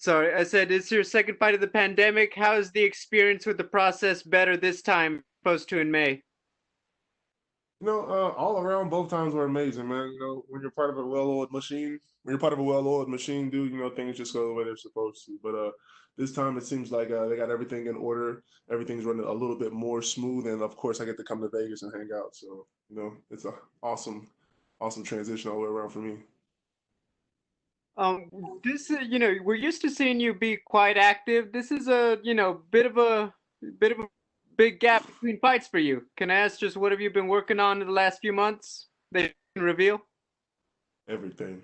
Sorry, I said it's your second fight of the pandemic. How is the experience with the process better this time opposed to in May? All around, both times were amazing, man. When you're part of a well-oiled machine, dude, things just go the way they're supposed to. But this time it seems like they got everything in order. Everything's running a little bit more smooth, and of course, I get to come to Vegas and hang out. So, it's a awesome, awesome transition all the way around for me. This we're used to seeing you be quite active. This is a bit of a big gap between fights for you. Can I ask just what have you been working on in the last few months that you can reveal? Everything,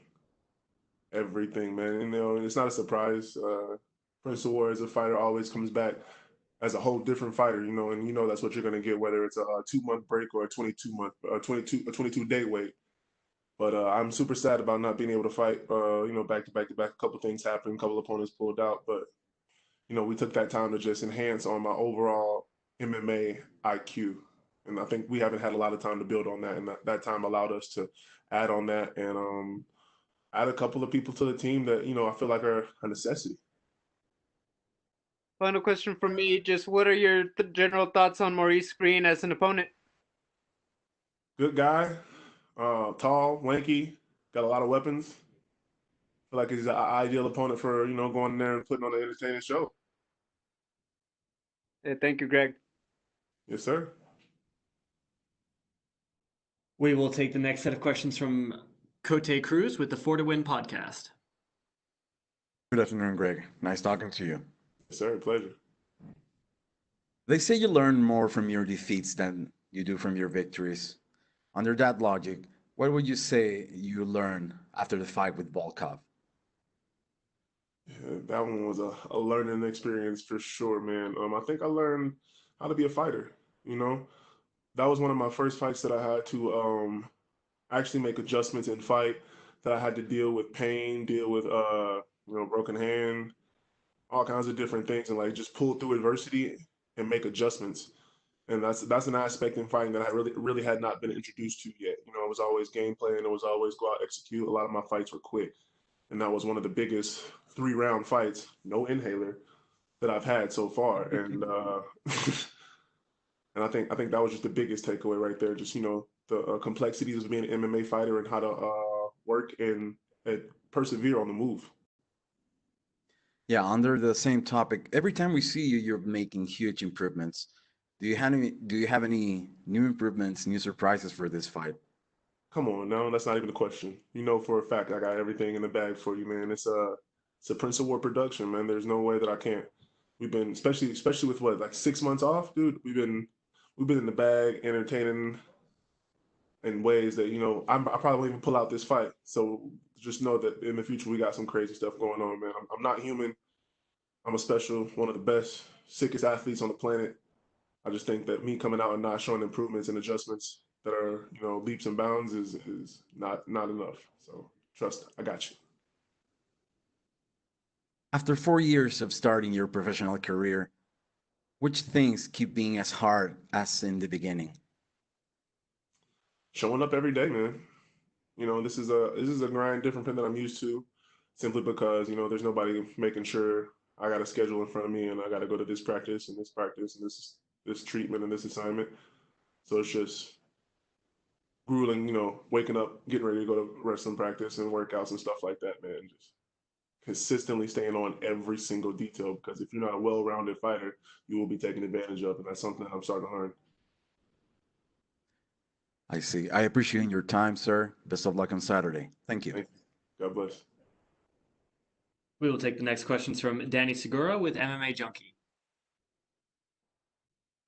everything, man. And, it's not a surprise. Prince of War as a fighter always comes back as a whole different fighter, and that's what you're gonna get, whether it's a 2 month break or a 22 month, 22 day wait. But I'm super sad about not being able to fight. Back to back to back. A couple things happened. A couple opponents pulled out, but we took that time to just enhance on my overall MMA IQ, and I think we haven't had a lot of time to build on that, and that time allowed us to add on that and add a couple of people to the team that I feel like are a necessity. Final question from me, just what are your general thoughts on Maurice Greene as an opponent? Good guy, tall, lanky, got a lot of weapons. Feel like he's an ideal opponent for going in there and putting on an entertaining show. Thank you, Greg. Yes, sir. We will take the next set of questions from Cote Cruz with the Four to Win podcast. Good afternoon, Greg. Nice talking to you. Yes, sir. Pleasure. They say you learn more from your defeats than you do from your victories. Under that logic, what would you say you learned after the fight with Volkov? Yeah, that one was a learning experience for sure, man. I think I learned how to be a fighter. You know, that was one of my first fights that I had to actually make adjustments in fight. That I had to deal with pain, deal with broken hand, all kinds of different things, and like just pull through adversity and make adjustments. And that's an aspect in fighting that I really had not been introduced to yet. It was always gameplay and it was always go out execute. A lot of my fights were quick, and that was one of the biggest 3 round fights, no inhaler, that I've had so far. And and I think that was just the biggest takeaway right there. Just the complexities of being an MMA fighter and how to work and persevere on the move. Yeah, under the same topic, every time we see you, you're making huge improvements. Do you have any new improvements, new surprises for this fight? Come on, no, that's not even a question. You know for a fact I got everything in the bag for you, man. It's a Prince of War production, man. There's no way that I can't. We've been especially with what, like 6 months off, dude. We've been in the bag, entertaining in ways that I probably won't even pull out this fight. So just know that in the future we got some crazy stuff going on, man. I'm not human. I'm a special, one of the best, sickest athletes on the planet. I just think that me coming out and not showing improvements and adjustments that are, leaps and bounds is not enough. So trust, I got you. After 4 years of starting your professional career, which things keep being as hard as in the beginning? Showing up every day, man. This is a grind different than I'm used to, simply because there's nobody making sure I got a schedule in front of me and I got to go to this practice and this treatment and this assignment. So it's just grueling, waking up, getting ready to go to wrestling practice and workouts and stuff like that, man. Just consistently staying on every single detail, because if you're not a well-rounded fighter, you will be taken advantage of, and that's something that I'm starting to learn. I see. I appreciate your time, sir. Best of luck on Saturday. Thank you. Thank you. God bless. We will take the next questions from Danny Segura with MMA Junkie.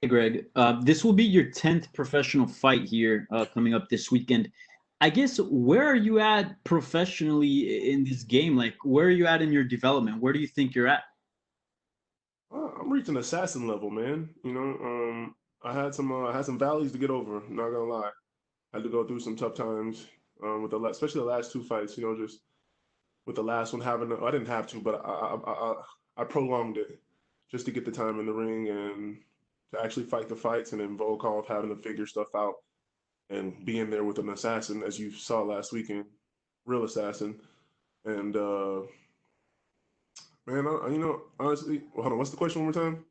Hey, Greg. This will be your 10th professional fight here coming up this weekend. I guess, where are you at professionally in this game? Like, where are you at in your development? Where do you think you're at? I'm reaching assassin level, man. I had some valleys to get over. Not gonna lie, I had to go through some tough times with especially the last two fights. Just with the last one I didn't have to, but I prolonged it just to get the time in the ring and to actually fight the fights, and then Volkov having to figure stuff out and being there with an assassin, as you saw last weekend, real assassin. And Man, honestly, hold on. What's the question one more time?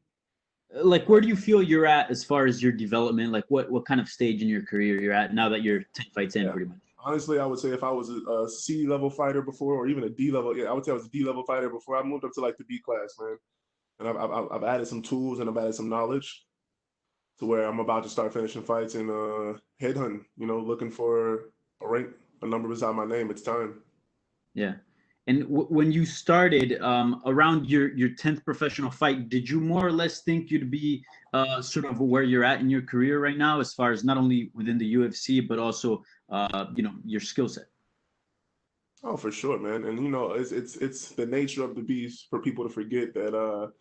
Like, where do you feel you're at as far as your development? Like, what kind of stage in your career you're at now that you're 10 fights in, Yeah. pretty much? Honestly, I would say if I was a C level fighter before, or even a D level, yeah, I would say I was a D level fighter before. I moved up to like the B class, man. And I've added some tools and I've added some knowledge to where I'm about to start finishing fights and headhunting. Looking for a rank, a number beside my name. It's time. Yeah. And when you started around your 10th professional fight, did you more or less think you'd be sort of where you're at in your career right now, as far as not only within the UFC, but also, your skill set? Oh, for sure, man. And it's the nature of the beast for people to forget that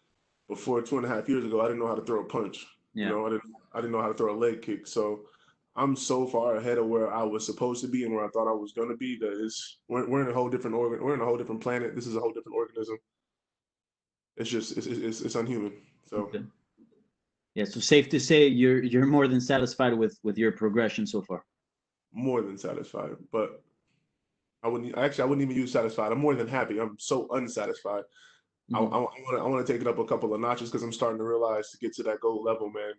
before 2.5 years ago, I didn't know how to throw a punch. Yeah. I didn't know how to throw a leg kick. So I'm so far ahead of where I was supposed to be and where I thought I was going to be that we're in a whole different we're in a whole different planet. This is a whole different organism. It's just it's unhuman. So Okay. Yeah. So safe to say you're more than satisfied with your progression so far. more than satisfied. But I wouldn't even use satisfied. I'm more than happy. I'm so unsatisfied. Mhm. I want to take it up a couple of notches because I'm starting to realize to get to that gold level, man.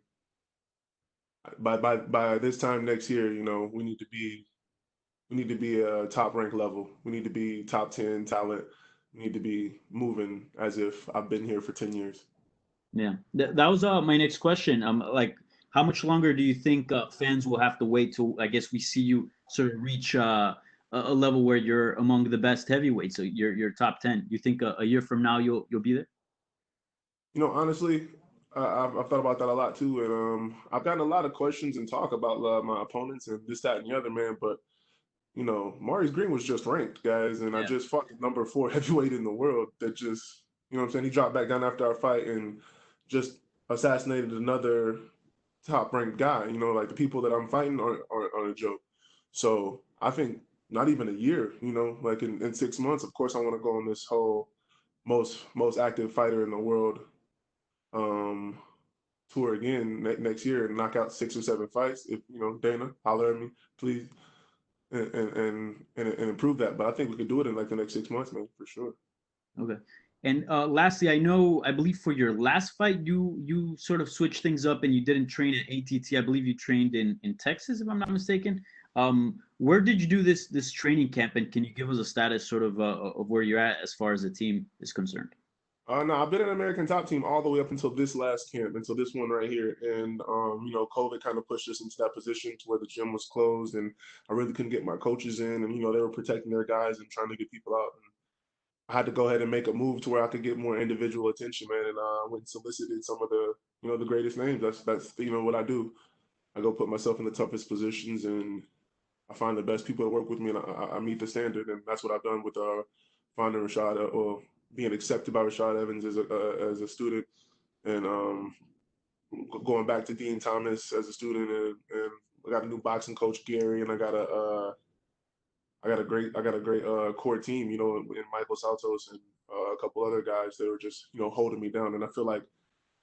By this time next year, we need to be a top rank level. We need to be top 10 talent. We need to be moving as if I've been here for 10 years. Yeah, that was my next question. Like, how much longer do you think fans will have to wait till, I guess, we see you sort of reach a level where you're among the best heavyweights, so you're top 10? You think a year from now you'll be there? Honestly, I've thought about that a lot too, and I've gotten a lot of questions and talk about my opponents and this, that, and the other, man. But Maurice Greene was just ranked, guys, and I Yeah. just fought the number 4 heavyweight in the world that just, what I'm saying? He dropped back down after our fight and just assassinated another top ranked guy. Like the people that I'm fighting aren't a joke. So I think not even a year, like in 6 months, of course, I want to go on this whole most active fighter in the world um, tour again next year and knock out 6 or 7 fights. If Dana, holler at me, please, and improve that. But I think we could do it in like the next 6 months, man, for sure. Okay. And lastly, I believe for your last fight, you sort of switched things up and you didn't train at ATT. I believe you trained in Texas, if I'm not mistaken. Where did you do this training camp, and can you give us a status sort of where you're at as far as the team is concerned? No, I've been an American top team all the way up until this last camp, until this one right here. And COVID kind of pushed us into that position to where the gym was closed, and I really couldn't get my coaches in, and they were protecting their guys and trying to get people out. And I had to go ahead and make a move to where I could get more individual attention, man. And I went and solicited some of the greatest names. That's what I do. I go put myself in the toughest positions, and I find the best people to work with me, and I meet the standard. And that's what I've done with finding Rashad, or being accepted by Rashad Evans as a student, and going back to Dean Thomas as a student, and I got a new boxing coach, Gary, and I got a great core team, in Michael Saltos and a couple other guys that were just holding me down. And I feel like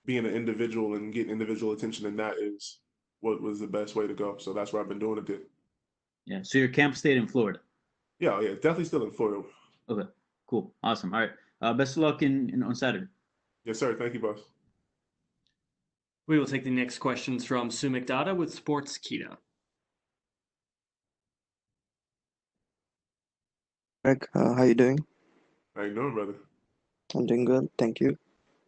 being an individual and getting individual attention, and that is what was the best way to go. So that's what I've been doing it. Yeah. So your camp stayed in Florida. Yeah, yeah, definitely still in Florida. Okay. Cool. Awesome. All right. Best of luck in on Saturday. Yes, sir. Thank you, boss. We will take the next questions from Sumik Dada with Sports Kita. Greg, how you doing? How you doing, brother? I'm doing good, thank you.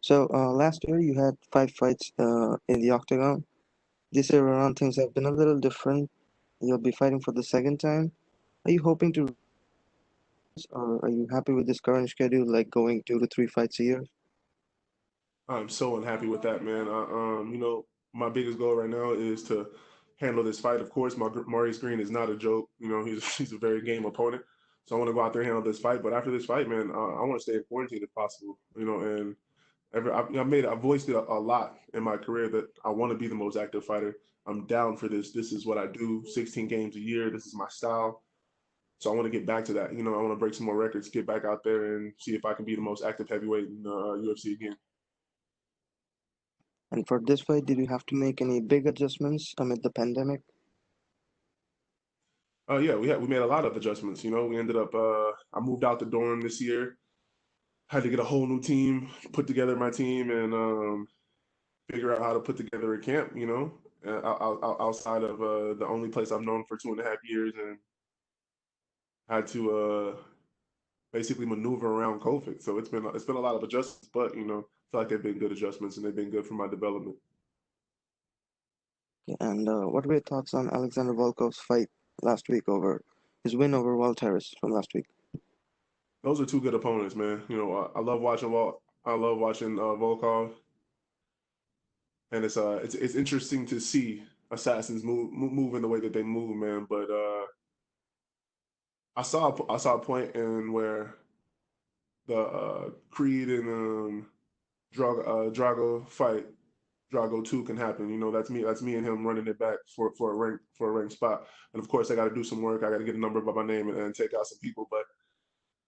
So last year you had 5 fights in the octagon. This year around things have been a little different. You'll be fighting for the second time. Are you hoping to, or are you happy with this current schedule, like going 2 to 3 fights a year? I'm so unhappy with that, man. My biggest goal right now is to handle this fight. Of course, Maurice Greene is not a joke. He's a very game opponent. So I want to go out there and handle this fight. But after this fight, man, I want to stay in quarantine if possible. And I've voiced it a lot in my career that I want to be the most active fighter. I'm down for this. This is what I do. 16 games a year. This is my style. So I want to get back to that. I want to break some more records, get back out there and see if I can be the most active heavyweight in UFC again. And for this fight, did you have to make any big adjustments amid the pandemic? Yeah, we made a lot of adjustments. We ended up I moved out the dorm this year. had to get a whole new team, put together my team, and figure out how to put together a camp. Outside of the only place I've known for 2.5 years, and had to basically maneuver around COVID. So it's been a lot of adjustments, but I feel like they've been good adjustments and they've been good for my development. Okay, and what were your thoughts on Alexander Volkov's fight last week over his win over Walteris from last week? Those are two good opponents, man. I love watching Volkov, and it's interesting to see assassins move in the way that they move, man. But I saw a point in where the Creed and Drago fight, Drago 2 can happen. That's me and him running it back for a rank spot. And of course, I got to do some work. I got to get a number by my name and take out some people. But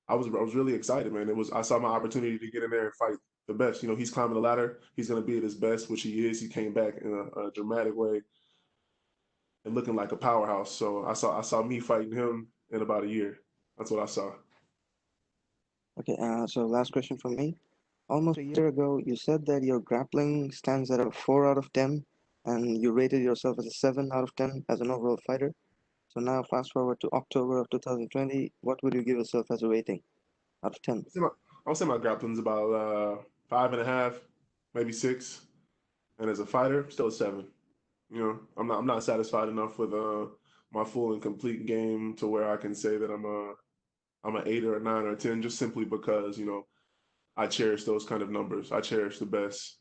I was really excited, man. I saw my opportunity to get in there and fight the best. He's climbing the ladder. He's going to be at his best, which he is. He came back in a dramatic way and looking like a powerhouse. So I saw me fighting him in about a year. That's what I saw. Okay, so last question from me. Almost a year ago, you said that your grappling stands at a 4 out of 10, and you rated yourself as a 7 out of 10 as an overall fighter. So now, fast forward to October of 2020, what would you give yourself as a rating out of 10? I would say my grappling's about 5.5, maybe 6, and as a fighter, still a 7. I'm not satisfied enough with my full and complete game to where I can say that I'm an 8 or a 9 or a 10, just simply because I cherish those kind of numbers. I cherish the best.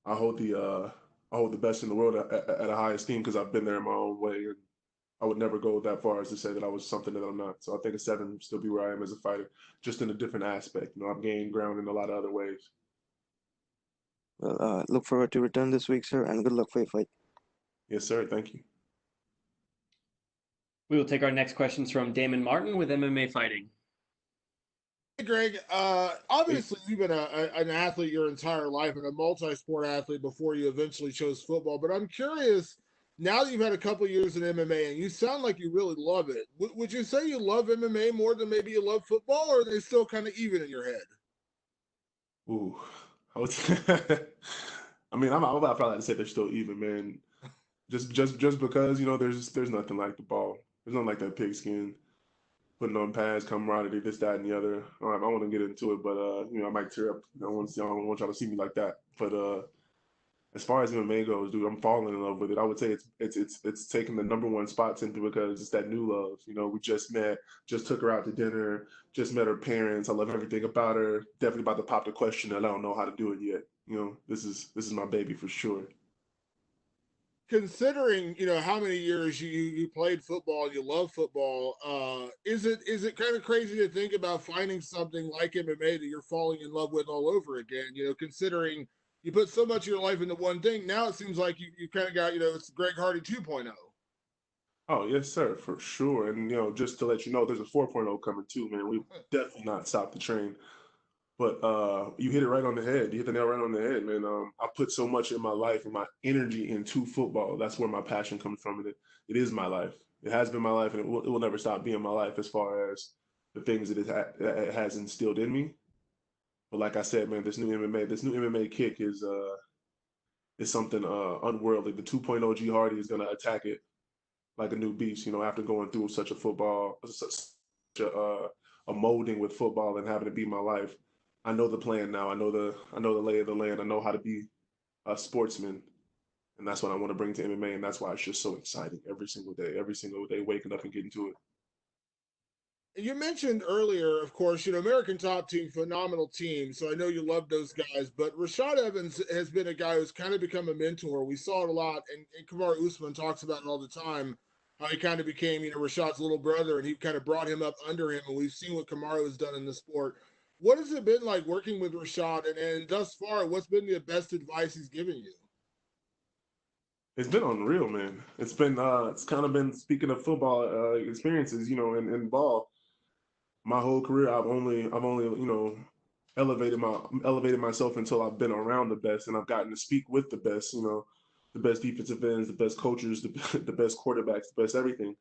I hold the best in the world at a high esteem because I've been there in my own way, and I would never go that far as to say that I was something that I'm not. So I think a 7 would still be where I am as a fighter, just in a different aspect. I've gained ground in a lot of other ways. Well, look forward to return this week, sir, and good luck for your fight. Yes, sir. Thank you. We will take our next questions from Damon Martin with MMA Fighting. Hey, Greg, obviously you've been an athlete your entire life and a multi-sport athlete before you eventually chose football. But I'm curious, now that you've had a couple years in MMA and you sound like you really love it, would you say you love MMA more than maybe you love football, or are they still kind of even in your head? Ooh, I mean, I'm about probably to say they're still even, man. Just because there's nothing like the ball. There's nothing like that pigskin, putting on pads, camaraderie, this, that, and the other. All right, I want to get into it, but I might tear up. I don't want y'all to see me like that. But as far as MMA goes, dude, I'm falling in love with it. I would say it's taking the number one spot simply because it's that new love. We just met, just took her out to dinner, just met her parents. I love everything about her. Definitely about to pop the question that I don't know how to do it yet. This is my baby for sure. Considering how many years you played football, you love football, is it kind of crazy to think about finding something like MMA that you're falling in love with all over again? Considering you put so much of your life into one thing, now it seems like you kind of got it's Greg Hardy 2.0. Oh yes, sir, for sure. And just to let you know, there's a 4.0 coming too, man. We've definitely not stopped the train. But you hit it right on the head. You hit the nail right on the head, man. I put so much in my life and my energy into football. That's where my passion comes from. And it is my life. It has been my life, and it will never stop being my life as far as the things that it has instilled in me. But like I said, man, this new MMA kick is something unworldly. The 2.0 G Hardy is gonna attack it like a new beast. After going through such a molding with football and having to be my life. I know the plan now. I know the lay of the land. I know how to be a sportsman, and that's what I want to bring to MMA. And that's why it's just so exciting every single day, waking up and getting to it. You mentioned earlier, of course, American Top Team, phenomenal team. So I know you love those guys, but Rashad Evans has been a guy who's kind of become a mentor. We saw it a lot, and Kamaru Usman talks about it all the time, how he kind of became, Rashad's little brother, and he kind of brought him up under him. And we've seen what Kamaru has done in the sport. What has it been like working with Rashad? And thus far, what's been the best advice he's given you? It's been unreal, man. It's kind of been, speaking of football experiences, in ball. My whole career, I've only elevated myself until I've been around the best, and I've gotten to speak with the best. The best defensive ends, the best coaches, the best quarterbacks, the best everything.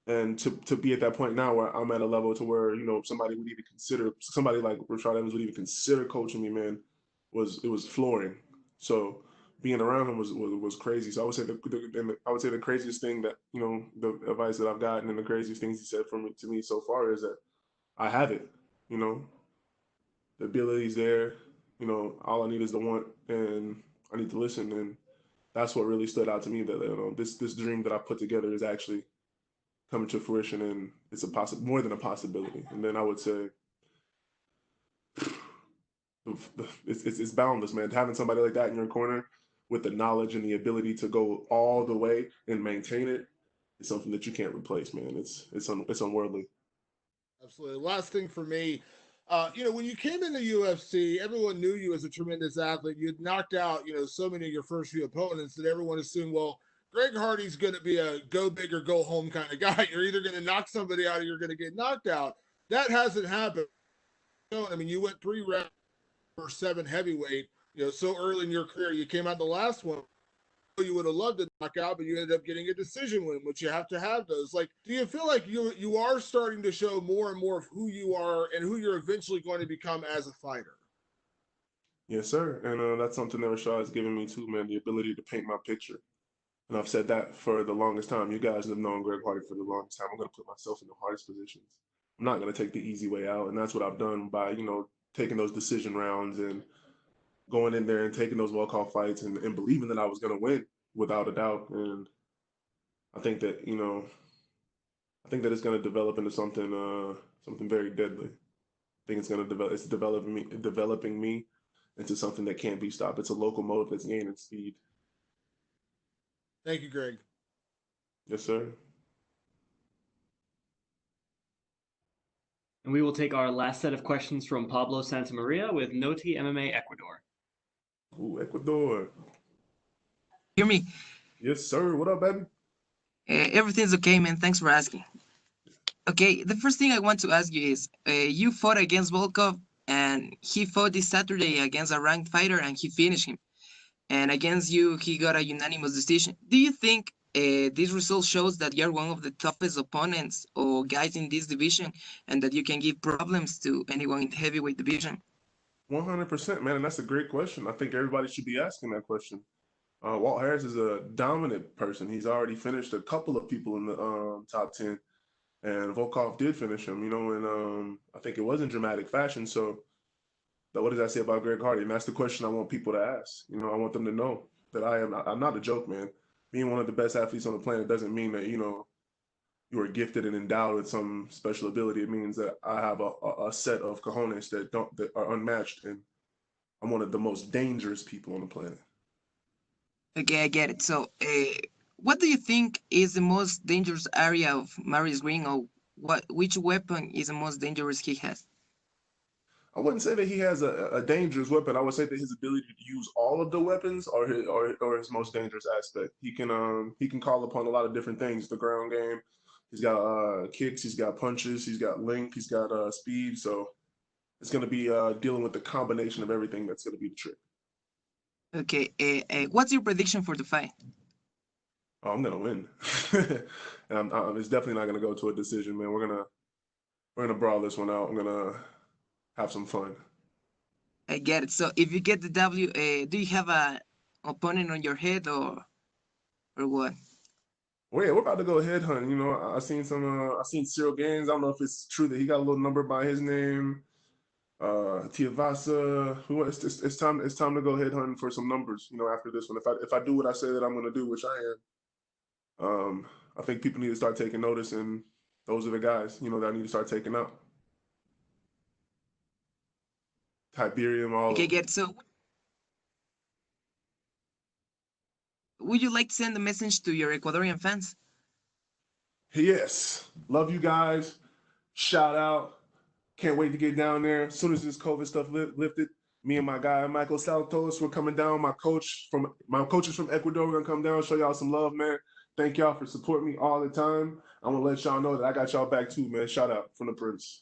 And to be at that point now where I'm at a level to where, you know, somebody like Rashad Evans would even consider coaching me, man, it was flooring. So being around him was crazy. So I would say the craziest thing that, you know, the advice that I've gotten and the craziest things he said to me so far is that I have it, you know, the ability's there, you know, all I need is the want, and I need to listen. And that's what really stood out to me, that, you know, this dream that I put together is actually coming to fruition, and it's more than a possibility. And then I would say it's boundless, man. Having somebody like that in your corner with the knowledge and the ability to go all the way and maintain it is something that you can't replace, man. It's unworldly. Absolutely. Last thing for me, you know, when you came into UFC, everyone knew you as a tremendous athlete. You had knocked out, you know, so many of your first few opponents that everyone assumed, well, Greg Hardy's going to be a go big or go home kind of guy. You're either going to knock somebody out or you're going to get knocked out. That hasn't happened. I mean, you went 3 rounds for 7 heavyweight, you know, so early in your career. You came out the last one. You would have loved to knock out, but you ended up getting a decision win, which you have to have those. Like, do you feel like you are starting to show more and more of who you are and who you're eventually going to become as a fighter? Yes, sir. And that's something that Rashad has given me too, man, the ability to paint my picture. And I've said that for the longest time. You guys have known Greg Hardy for the longest time. I'm going to put myself in the hardest positions. I'm not going to take the easy way out. And that's what I've done by, you know, taking those decision rounds and going in there and taking those walk-off fights and believing that I was going to win without a doubt. And I think that, you know, I think that it's going to develop into something very deadly. I think it's developing me into something that can't be stopped. It's a locomotive that's gaining speed. Thank you, Greg. Yes, sir. And we will take our last set of questions from Pablo Santamaria with Noti MMA Ecuador. Ooh, Ecuador. Hear me? Yes, sir. What up, baby? Everything's okay, man. Thanks for asking. Okay, the first thing I want to ask you is, you fought against Volkov, and he fought this Saturday against a ranked fighter, and he finished him. And against you, he got a unanimous decision. Do you think this result shows that you're one of the toughest opponents or guys in this division, and that you can give problems to anyone in the heavyweight division? 100%, man. And that's a great question. I think everybody should be asking that question. Walt Harris is a dominant person. He's already finished a couple of people in the top 10. And Volkov did finish him, you know, and I think it was in dramatic fashion. So what does that say about Greg Hardy? And that's the question I want people to ask. You know, I want them to know that I'm not a joke, man. Being one of the best athletes on the planet doesn't mean that, you know, you are gifted and endowed with some special ability. It means that I have a set of cojones that are unmatched, and I'm one of the most dangerous people on the planet. Okay, I get it. So, what do you think is the most dangerous area of Maurice Greene, or which weapon is the most dangerous he has? I wouldn't say that he has a dangerous weapon. I would say that his ability to use all of the weapons are his most dangerous aspect. He can call upon a lot of different things. The ground game. He's got kicks. He's got punches. He's got length. He's got speed. So it's going to be dealing with the combination of everything that's going to be the trick. Okay, what's your prediction for the fight? Oh, I'm going to win. And it's definitely not going to go to a decision, man. We're gonna brawl this one out. I'm gonna have some fun. I get it. So, if you get the W, do you have a opponent on your head, or what? Well, yeah, we're about to go headhunt. You know, I seen Cyril Gaines. I don't know if it's true that he got a little number by his name. Tiavasa. It's time to go headhunting for some numbers. You know, after this one, if I do what I say that I'm gonna do, which I am, I think people need to start taking notice, and those are the guys, you know, that I need to start taking out. Tiberium, all Okay, of them. get it. So, would you like to send a message to your Ecuadorian fans? Yes, love you guys. Shout out. Can't wait to get down there. As soon as this COVID stuff lifted, me and my guy Michael Saltos, we're coming down. My coaches from Ecuador, we're gonna come down, show y'all some love, man. Thank y'all for supporting me all the time. I'm gonna let y'all know that I got y'all back too, man. Shout out from the Prince.